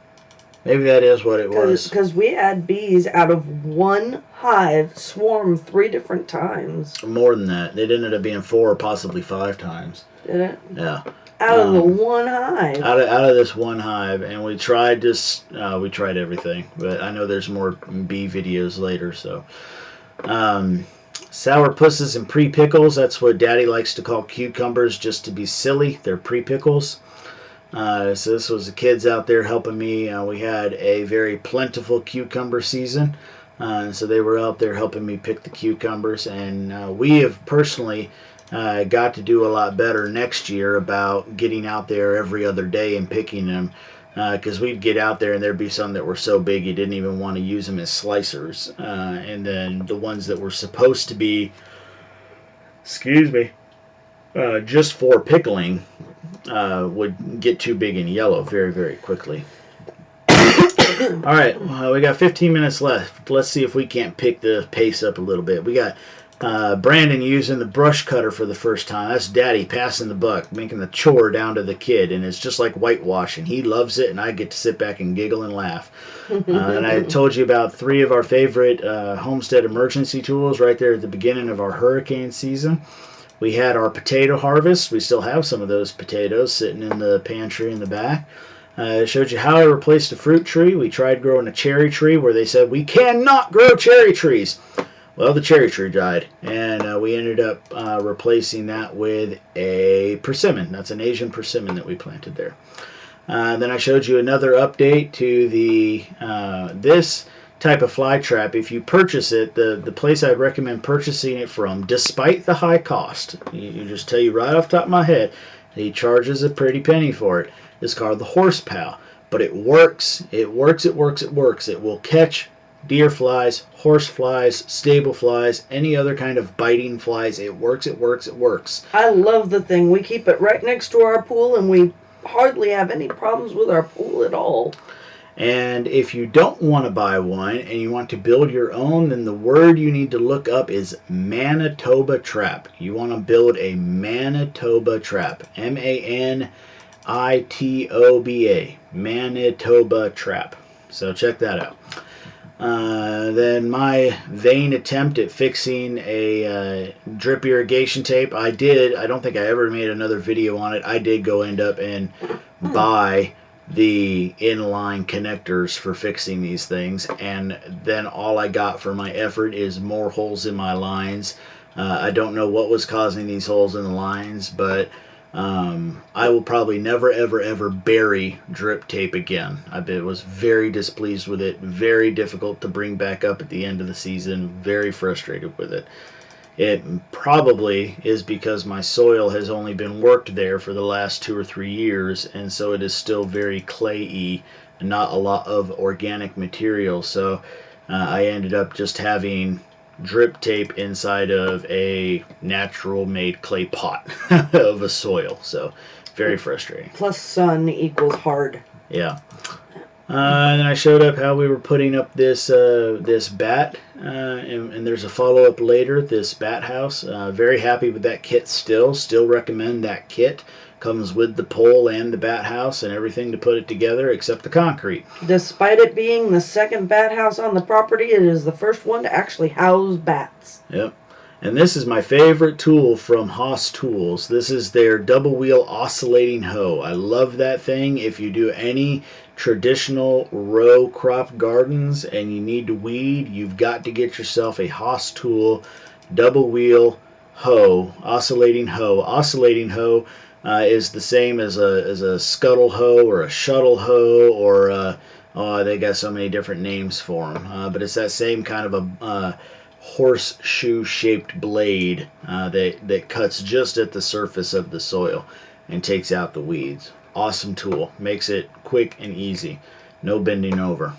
A: Maybe that is what it was.
B: Because we had bees out of one hive swarm 3 different times.
A: More than that. It ended up being 4 or possibly 5 times.
B: Did it?
A: Yeah.
B: Out of the one hive.
A: Out of this one hive, and we tried this. We tried everything, but I know there's more bee videos later. So, sourpusses and pre-pickles. That's what Daddy likes to call cucumbers, just to be silly. They're pre-pickles. So this was the kids out there helping me. We had a very plentiful cucumber season, so they were out there helping me pick the cucumbers, and we have personally got to do a lot better next year about getting out there every other day and picking them, because we'd get out there and there'd be some that were so big you didn't even want to use them as slicers, and then the ones that were supposed to be, just for pickling, would get too big and yellow very, very quickly. All right, we got 15 minutes left. Let's see if we can't pick the pace up a little bit. We got Brandon using the brush cutter for the first time. That's Daddy passing the buck, making the chore down to the kid, and it's just like whitewashing. He loves it, and I get to sit back and giggle and laugh. And I told you about 3 of our favorite Homestead emergency tools right there at the beginning of our hurricane season. We had our potato harvest. We still have some of those potatoes sitting in the pantry in the back. It showed you how I replaced a fruit tree. We tried growing a cherry tree where they said, we cannot grow cherry trees. Well, the cherry tree died, and we ended up replacing that with a persimmon. That's an Asian persimmon that we planted there. Then I showed you another update to the this type of fly trap. If you purchase it, the place I'd recommend purchasing it from, despite the high cost, you just tell you right off the top of my head, he charges a pretty penny for it, is called the Horsepow. But it works. It works. It works. It works. It will catch deer flies, horse flies, stable flies, any other kind of biting flies. It works, it works, it works.
B: I love the thing. We keep it right next to our pool, and we hardly have any problems with our pool at all.
A: And if you don't want to buy one and you want to build your own, then the word you need to look up is Manitoba trap. You want to build a Manitoba trap. Manitoba. Manitoba trap. So check that out. Then my vain attempt at fixing a drip irrigation tape. I don't think I ever made another video on it. I did go end up and buy the inline connectors for fixing these things, and then all I got for my effort is more holes in my lines. I don't know what was causing these holes in the lines, but I will probably never, ever, ever bury drip tape again. Was very displeased with it, very difficult to bring back up at the end of the season, very frustrated with it. It probably is because my soil has only been worked there for the last 2 or 3 years, and so it is still very clayey and not a lot of organic material. So I ended up just having drip tape inside of a natural made clay pot of a soil. So very frustrating.
B: Plus sun equals hard.
A: Yeah. And then I showed up how we were putting up this this bat, and there's a follow up later. This bat house. Very happy with that kit still. Still recommend that kit. Comes with the pole and the bat house and everything to put it together except the concrete.
B: Despite it being the second bat house on the property, it is the first one to actually house bats.
A: Yep. And this is my favorite tool from Haas Tools. This is their double wheel oscillating hoe. I love that thing. If you do any traditional row crop gardens and you need to weed, you've got to get yourself a Haas Tool double wheel hoe, oscillating hoe. Oscillating hoe is the same as a scuttle hoe or a shuttle hoe, or they got so many different names for them. But it's that same kind of a horseshoe-shaped blade that cuts just at the surface of the soil and takes out the weeds. Awesome tool. Makes it quick and easy. No bending over.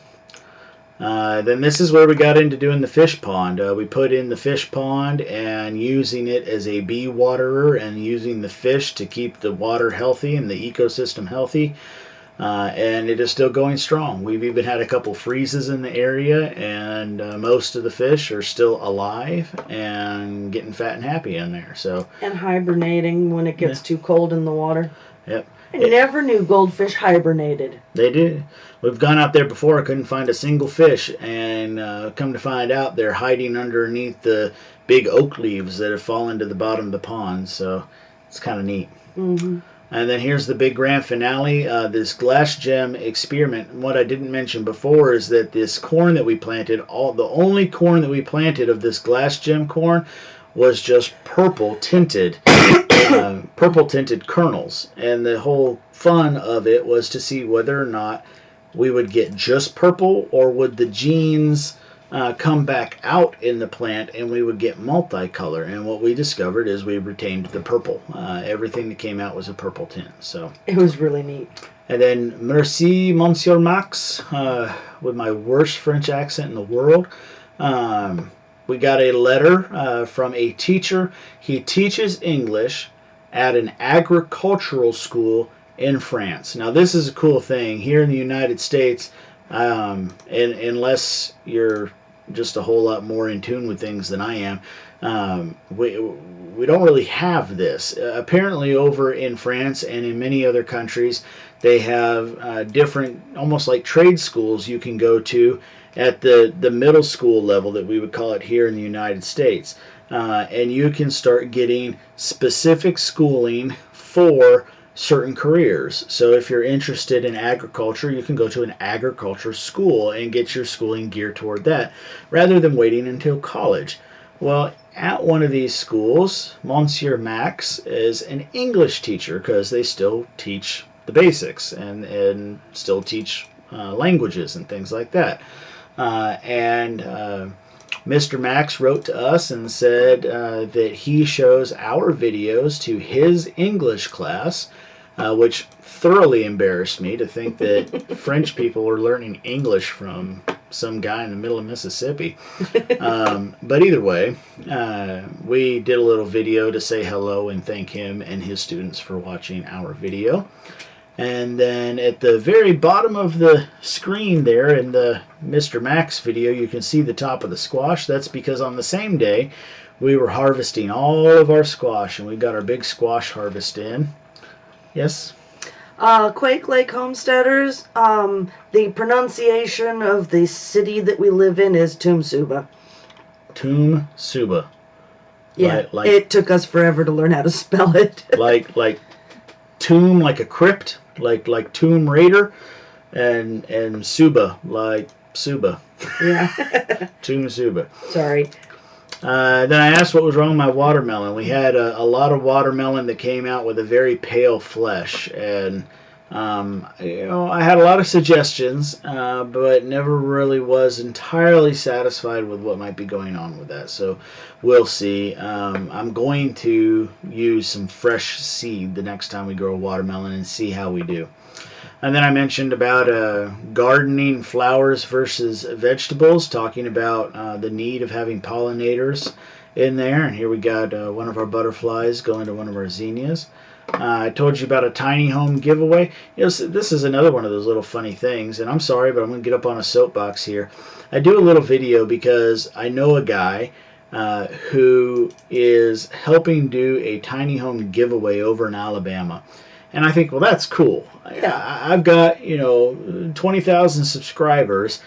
A: Then this is where we got into doing the fish pond. We put in the fish pond and using it as a bee waterer and using the fish to keep the water healthy and the ecosystem healthy. And it is still going strong. We've even had a couple freezes in the area, and most of the fish are still alive and getting fat and happy in there. So
B: and hibernating when it gets too cold in the water.
A: Yep.
B: I never knew goldfish hibernated.
A: They do. We've gone out there before. I couldn't find a single fish, and come to find out they're hiding underneath the big oak leaves that have fallen to the bottom of the pond. So it's kind of neat.
B: Mm-hmm.
A: And then here's the big grand finale, this glass gem experiment. And what I didn't mention before is that this corn that we planted, the only corn that we planted of this glass gem corn was just purple tinted kernels. And the whole fun of it was to see whether or not we would get just purple, or would the genes come back out in the plant and we would get multicolor. And what we discovered is we retained the purple. Everything that came out was a purple tint. So
B: it was really neat.
A: And then merci, Monsieur Max, with my worst French accent in the world. We got a letter from a teacher. He teaches English at an agricultural school in France. Now this is a cool thing. Here in the United States, and unless you're just a whole lot more in tune with things than I am, we don't really have this. Apparently over in France and in many other countries, they have different, almost like trade schools you can go to at the middle school level that we would call it here in the United States. And you can start getting specific schooling for certain careers. So if you're interested in agriculture, you can go to an agriculture school and get your schooling geared toward that, rather than waiting until college. Well, at one of these schools, Monsieur Max is an English teacher, because they still teach the basics and still teach languages and things like that. Mr. Max wrote to us and said that he shows our videos to his English class, which thoroughly embarrassed me to think that French people were learning English from some guy in the middle of Mississippi. But either way, we did a little video to say hello and thank him and his students for watching our video. And then at the very bottom of the screen there in the Mr. Max video, you can see the top of the squash. That's because on the same day, we were harvesting all of our squash, and we got our big squash harvest in. Yes?
B: Quake Lake Homesteaders, the pronunciation of the city that we live in is Tumsuba.
A: Tumsuba.
B: Yeah, it took us forever to learn how to spell it.
A: like tomb, like a crypt? like Tomb Raider, and Suba, like Suba.
B: Yeah.
A: Tomb Suba.
B: Sorry.
A: Then I asked what was wrong with my watermelon. We had a lot of watermelon that came out with a very pale flesh, and I had a lot of suggestions, but never really was entirely satisfied with what might be going on with that. So we'll see. I'm going to use some fresh seed the next time we grow a watermelon and see how we do. And then I mentioned about gardening flowers versus vegetables, talking about the need of having pollinators in there. And here we got one of our butterflies going to one of our zinnias. I told you about a tiny home giveaway. This is another one of those little funny things, and I'm sorry, but I'm going to get up on a soapbox here. I do a little video because I know a guy who is helping do a tiny home giveaway over in Alabama. And I think, well, that's cool. I've got, 20,000 subscribers.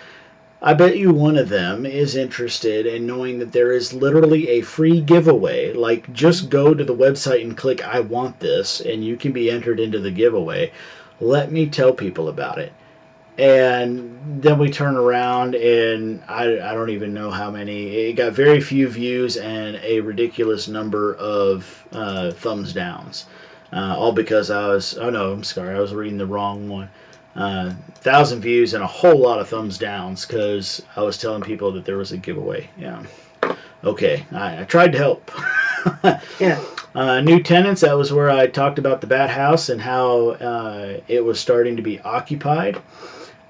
A: I bet you one of them is interested in knowing that there is literally a free giveaway. Like, just go to the website and click I want this, and you can be entered into the giveaway. Let me tell people about it. And then we turn around, and I don't even know how many. It got very few views and a ridiculous number of thumbs downs. All because I was reading the wrong one. 1,000 views and a whole lot of thumbs downs because I was telling people that there was a giveaway. Yeah. Okay, I tried to help.
B: Yeah.
A: New tenants, that was where I talked about the bat house and how it was starting to be occupied.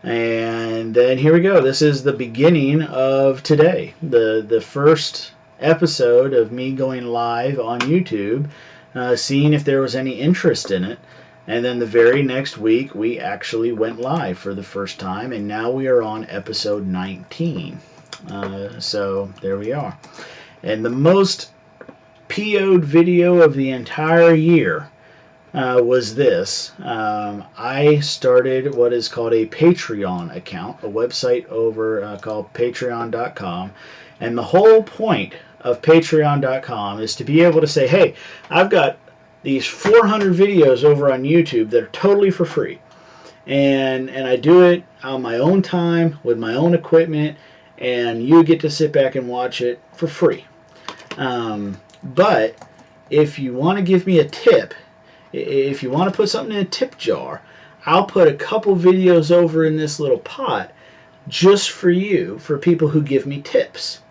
A: And then here we go. This is the beginning of today. The first episode of me going live on YouTube. Seeing if there was any interest in it. And then the very next week, we actually went live for the first time, and now we are on episode 19. So there we are. And the most PO'd video of the entire year was this. I started what is called a Patreon account, a website over called patreon.com, and the whole point of patreon.com is to be able to say, hey, I've got these 400 videos over on YouTube that are totally for free, and I do it on my own time with my own equipment, and you get to sit back and watch it for free. But if you want to give me a tip, if you want to put something in a tip jar, I'll put a couple videos over in this little pot just for you, for people who give me tips.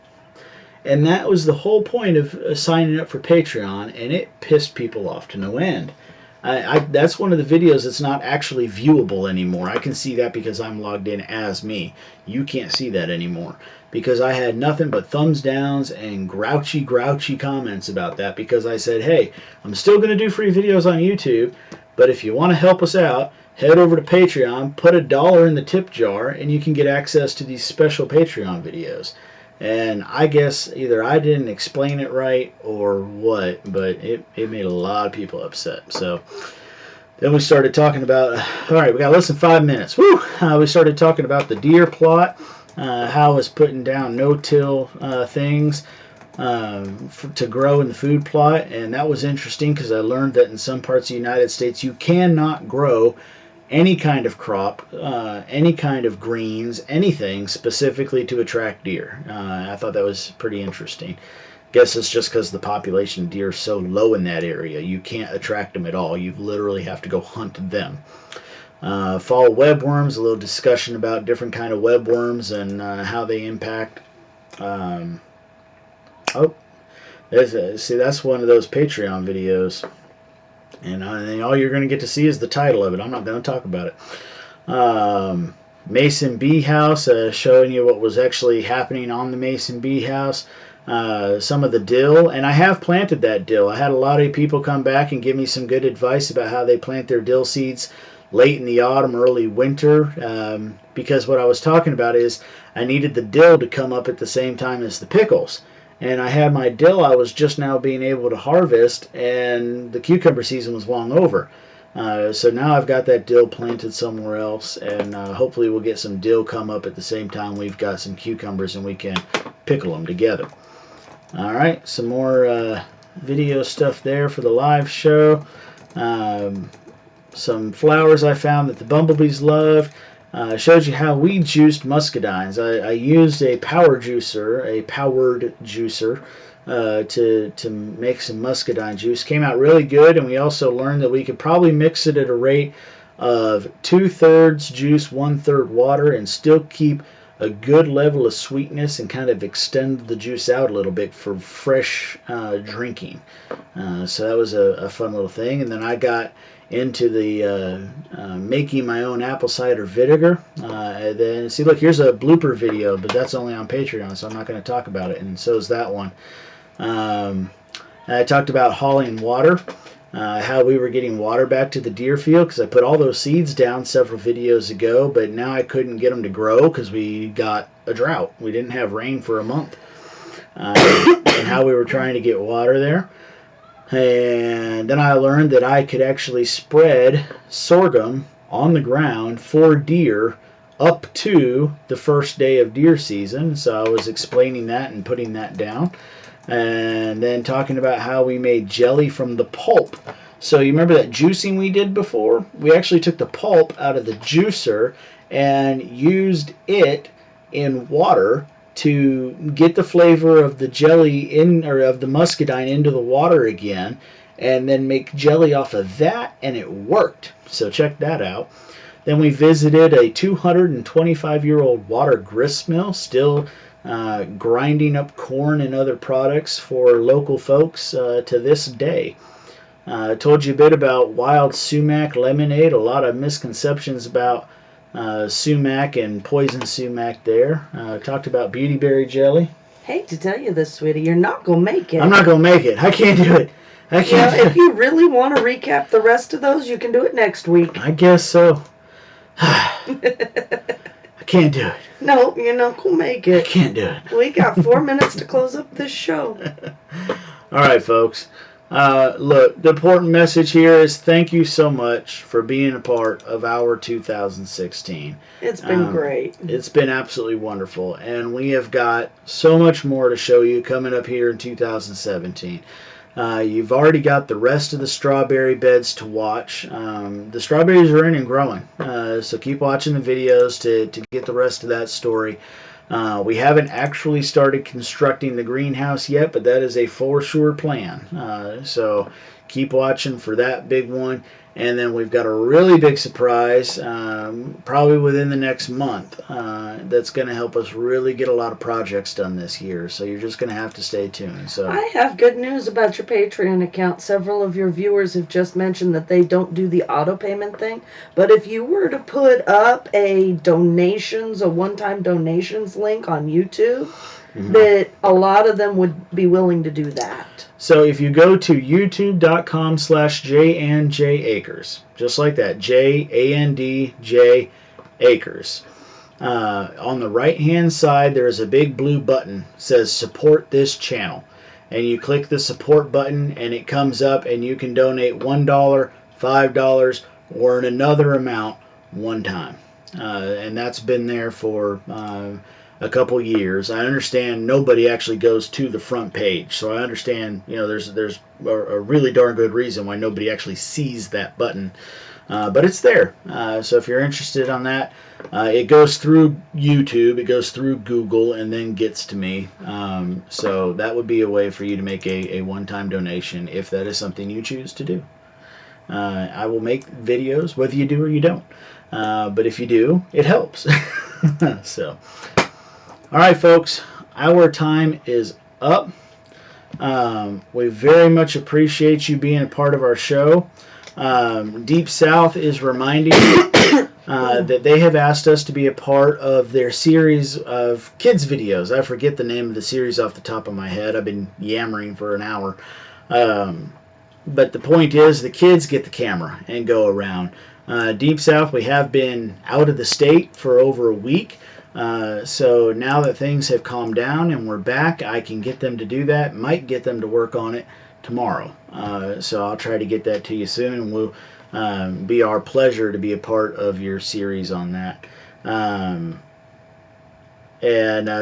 A: And that was the whole point of signing up for Patreon, and it pissed people off to no end. That's one of the videos that's not actually viewable anymore. I can see that because I'm logged in as me. You can't see that anymore because I had nothing but thumbs downs and grouchy comments about that because I said, hey, I'm still going to do free videos on YouTube, but if you want to help us out, head over to Patreon, put $1 in the tip jar, and you can get access to these special Patreon videos. And I guess either I didn't explain it right or what, but it made a lot of people upset. So then we started talking about, all right, we got less than 5 minutes. Woo! We started talking about the deer plot, how I was putting down no-till things to grow in the food plot. And that was interesting because I learned that in some parts of the United States you cannot grow any kind of crop, any kind of greens, anything specifically to attract deer. I thought that was pretty interesting. Guess it's just because the population of deer is so low in that area. You can't attract them at all. You literally have to go hunt them. Fall webworms, a little discussion about different kind of webworms and how they impact. See, that's one of those Patreon videos. And all you're going to get to see is the title of it. I'm not going to talk about it. Mason bee house, showing you what was actually happening on the Mason bee house. Some of the dill, and I have planted that dill. I had a lot of people come back and give me some good advice about how they plant their dill seeds late in the autumn, early winter, because what I was talking about is I needed the dill to come up at the same time as the pickles. And I had my dill I was just now being able to harvest, and the cucumber season was long over. So now I've got that dill planted somewhere else, and hopefully we'll get some dill come up at the same time we've got some cucumbers and we can pickle them together. Alright, some more video stuff there for the live show. some flowers I found that the bumblebees loved. Showed you how we juiced muscadines. I used a powered juicer to make some muscadine juice. Came out really good, and we also learned that we could probably mix it at a rate of 2/3 juice, 1/3 water, and still keep a good level of sweetness and kind of extend the juice out a little bit for fresh drinking. So that was a fun little thing. And then I got into the making my own apple cider vinegar. And then see, look, here's a blooper video, but that's only on Patreon, so I'm not going to talk about it. And so is that one. I talked about hauling water. How we were getting water back to the deer field because I put all those seeds down several videos ago, but now I couldn't get them to grow because we got a drought. We didn't have rain for a month. And how we were trying to get water there. And then I learned that I could actually spread sorghum on the ground for deer up to the first day of deer season. So I was explaining that and putting that down. And then talking about how we made jelly from the pulp. So you remember that juicing we did before? We actually took the pulp out of the juicer and used it in water to get the flavor of the jelly in, or of the muscadine, into the water again, and then make jelly off of that, and it worked. So check that out. Then we visited a 225-year-old water grist mill, still grinding up corn and other products for local folks to this day. I told you a bit about wild sumac lemonade, a lot of misconceptions about sumac and poison sumac there. Talked about beautyberry jelly.
B: Hate to tell you this, sweetie, you're not going to make it.
A: I'm not going to make it. I can't do it. I can't.
B: If you really want to recap the rest of those, you can do it next week.
A: I guess so. I can't do it.
B: No, you're not going to make it.
A: I can't do it.
B: We got 4 minutes to close up this show.
A: All right, folks. Look, the important message here is thank you so much for being a part of our 2016.
B: It's been great.
A: It's been absolutely wonderful. And we have got so much more to show you coming up here in 2017. You've already got the rest of the strawberry beds to watch. The strawberries are in and growing, so keep watching the videos to get the rest of that story. We haven't actually started constructing the greenhouse yet, but that is a for sure plan. So keep watching for that big one. And then we've got a really big surprise, probably within the next month, that's going to help us really get a lot of projects done this year. So you're just going to have to stay tuned. So
B: I have good news about your Patreon account. Several of your viewers have just mentioned that they don't do the auto payment thing. But if you were to put up a one-time donations link on YouTube, that a lot of them would be willing to do that.
A: So if you go to youtube.com/JandJAkers, just like that, JANDJ Acres, on the right hand side there is a big blue button that says support this channel, and you click the support button and it comes up and you can donate $1, $5, or another amount one time, and that's been there for a couple years. I understand nobody actually goes to the front page, so I understand, there's a really darn good reason why nobody actually sees that button, but it's there. So if you're interested on that, it goes through YouTube, it goes through Google, and then gets to me. So that would be a way for you to make a one-time donation if that is something you choose to do. I will make videos whether you do or you don't, but if you do, it helps. So all right, folks, our time is up. We very much appreciate you being a part of our show. Deep South is reminding that they have asked us to be a part of their series of kids videos. I forget the name of the series off the top of my head. I've been yammering for an hour. But the point is the kids get the camera and go around. Deep South, we have been out of the state for over a week. So now that things have calmed down and we're back, I can get them to do that. Might get them to work on it tomorrow. So I'll try to get that to you soon, and we'll be our pleasure to be a part of your series on that. And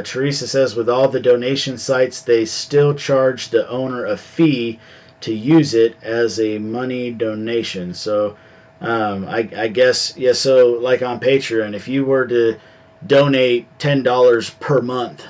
A: Teresa says with all the donation sites, they still charge the owner a fee to use it as a money donation. So I guess, yeah, so like on Patreon, if you were to donate $10 per month,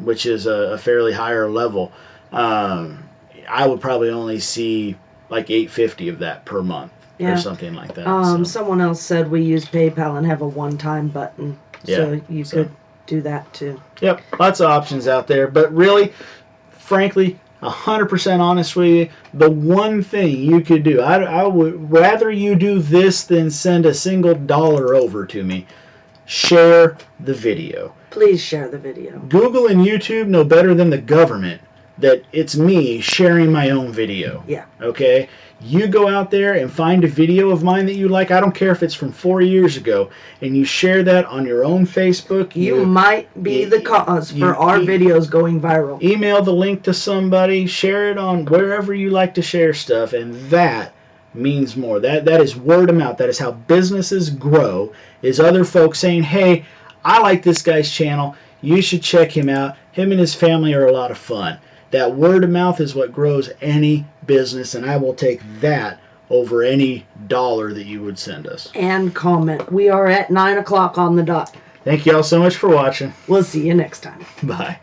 A: which is a fairly higher level, I would probably only see like 850 of that per month or
B: Yeah.
A: something like that. So,
B: Someone else said we use PayPal and have a one-time button, so
A: yeah,
B: you
A: so.
B: could do that too.
A: Yep, lots of options out there. But really, frankly, 100% honest with you, the one thing you could do, I would rather you do this than send a single dollar over to me. Share the video.
B: Please share the video.
A: Google and YouTube know better than the government that it's me sharing my own video.
B: Yeah.
A: Okay? You go out there and find a video of mine that you like. I don't care if it's from 4 years ago, and you share that on your own Facebook.
B: You might be the cause for our videos going viral.
A: Email the link to somebody, share it on wherever you like to share stuff, and that means more. That is word of mouth. That is how businesses grow, is other folks saying, hey, I like this guy's channel. You should check him out. Him and his family are a lot of fun. That word of mouth is what grows any business, and I will take that over any dollar that you would send us.
B: And comment. We are at 9 o'clock on the dot.
A: Thank you all so much for watching.
B: We'll see you next time.
A: Bye.